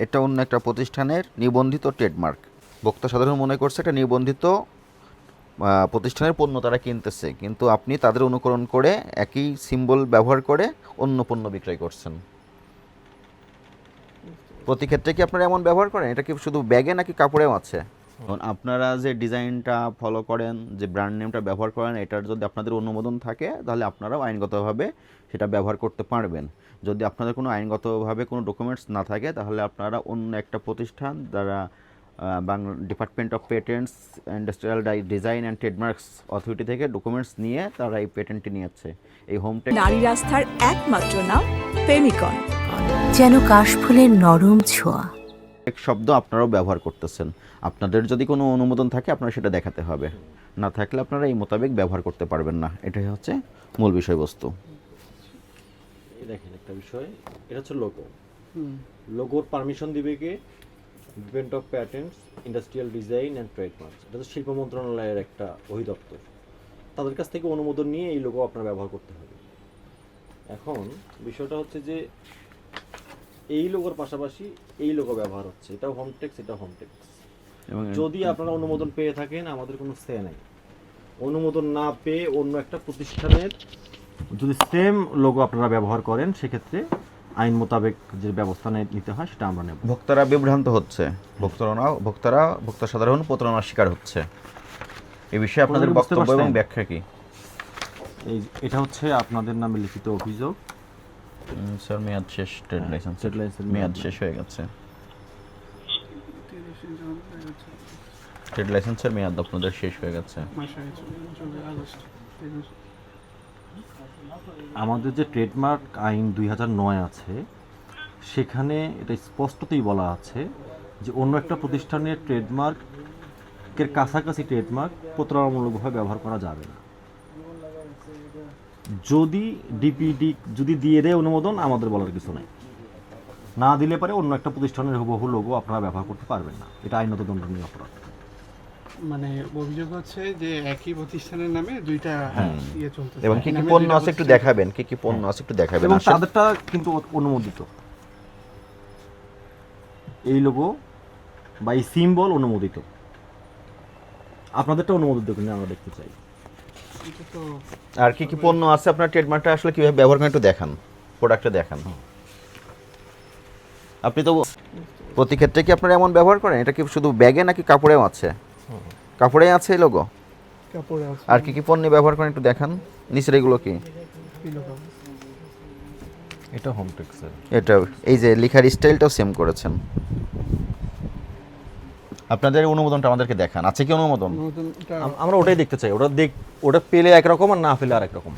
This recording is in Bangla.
এটা অন্য একটা প্রতিষ্ঠানের নিবন্ধিত ট্রেডমার্ক। ভোক্তা সাধারণ মনে করছে এটা নিবন্ধিত প্রতিষ্ঠানের পণ্য তারা কিনতেছে, কিন্তু আপনি তাদের অনুকরণ করে একই সিম্বল ব্যবহার করে অন্য পণ্য বিক্রয় করছেন। প্রতি ক্ষেত্রে কি আপনারা এমন ব্যবহার করেন? এটা কি শুধু ব্যাগে নাকি কাপড়েও আছে? আপনারা যে ডিজাইনটা ফলো করেন, যে ব্র্যান্ড নেমটা ব্যবহার করেন, এটার যদি আপনাদের অনুমোদন থাকে তাহলে আপনারাও আইনগতভাবে সেটা ব্যবহার করতে পারবেন। যদি আপনাদের কোনো আইনগতভাবে কোনো ডকুমেন্টস না থাকে তাহলে আপনারা অন্য একটা প্রতিষ্ঠান দ্বারা Bangla department of patents, industrial design and trademarks authority থেকে ডকুমেন্টস নিয়ে তারা এই পেটেন্টটি নিয়েছে। এই হোমটেক নারী রাস্তার একমাত্র নাম ফেমিকন, যেন কাশফুলের নরম ছোঁয়া। এক শব্দ আপনারাও ব্যবহার করতেছেন। আপনাদের যদি কোনো অনুমোদন থাকে আপনারা সেটা দেখাতে হবে, না থাকলে আপনারা এই মোতাবেক ব্যবহার করতে পারবেন না। এটাই হচ্ছে মূল বিষয়বস্তু। এই দেখেন একটা বিষয়, এটা হচ্ছে লোগো। লোগোর পারমিশন দিবে কে? Department of patents, industrial design and trademarks. এটা তো শিল্প মন্ত্রণালয়ের একটা অধিদপ্তর। তাদের কাছ থেকে অনুমোদন নিয়ে এই লোগো আপনার ব্যবহার করতে হবে। এখন বিষয়টা হচ্ছে যে এই লোগোর পাশাপাশি এই লোগো ব্যবহার হচ্ছে, এটাও হোমটেক্স, এটা হোমটেক্স। এবং যদি আপনারা অনুমোদন পেয়ে থাকেন আমাদের কোনো সে নাই। অনুমোদন না পেয়ে অন্য একটা প্রতিষ্ঠানের যদি সেম লোগো আপনারা ব্যবহার করেন সেক্ষেত্রে আইন মোতাবেক যে ব্যবস্থা নিতে হয় সেটা আমরা নেব। ভোক্তারা বিভ্রান্ত হচ্ছে, ভোক্তা সাধারণ প্রতারণার শিকার হচ্ছে। এই বিষয়ে আপনাদের বুঝতে বক্তব্য এবং পারছেন? ব্যাখ্যা কি? এটা হচ্ছে আপনাদের নামে লিখিত অভিযোগ। স্যার মেয়াদ শেষ, ট্রেড লাইসেন্স মেয়াদ শেষ হয়ে গেছে। ট্রেড লাইসেন্সের মেয়াদ আপনাদের শেষ হয়ে গেছে। আমাদের যে ট্রেডমার্ক আইন 2009 আছে সেখানে এটা স্পষ্টতই বলা আছে যে অন্য একটা প্রতিষ্ঠানের ট্রেডমার্কের কাছাকাছি ট্রেডমার্ক প্রতারণামূলকভাবে ব্যবহার করা যাবে না। যদি ডিপিডি যদি দিয়ে দেয় অনুমোদন, আমাদের বলার কিছু নাই। না দিলে পরে অন্য একটা প্রতিষ্ঠানের হুবহু লোগো আপনারা ব্যবহার করতে পারবেন না, এটা আইনত দণ্ডনীয় অপরাধ। মানে অভিযোগ হচ্ছে যে একই প্রতিষ্ঠানের নামে দুইটা ইয়ে চলতেছে, এবং কি কি পণ্য আছে একটু দেখাবেন, কি কি পণ্য আছে একটু দেখাবেন। এবং আসলে তাদেরটা কিন্তু অনুমোদিত, এই লোগো বা এই সিম্বল অনুমোদিত। আপনাদেরটা অনুমোদিত কিনা আমরা দেখতে চাই। এটা তো আর কি কি পণ্য আছে আপনার ট্রেডমার্কটা আসলে কিভাবে ব্যবহার করেন একটু দেখান, প্রোডাক্টটা দেখান। আপনি তো প্রতি ক্ষেত্রে কি আপনারা এমন ব্যবহার করেন? এটা কি শুধু ব্যাগে নাকি কাপড়েও আছে? কাপড়ে আছে এই লোগো। কাপড়ে আছে, আর কি কি পণ্য ব্যবহার করেন একটু দেখান। নিচের এগুলো কি? পিলো কাপড়। এটা হোমটেক্সের। এটা এই যে লেখার স্টাইলটাও সেম করেছেন। আপনাদের অনুমোদনটা আমাদেরকে দেখান, আছে কি অনুমোদন? নতুন এটা আমরা ওটাই দেখতে চাই। ওটা পেলে একরকম আর না পেলে আরেক রকম।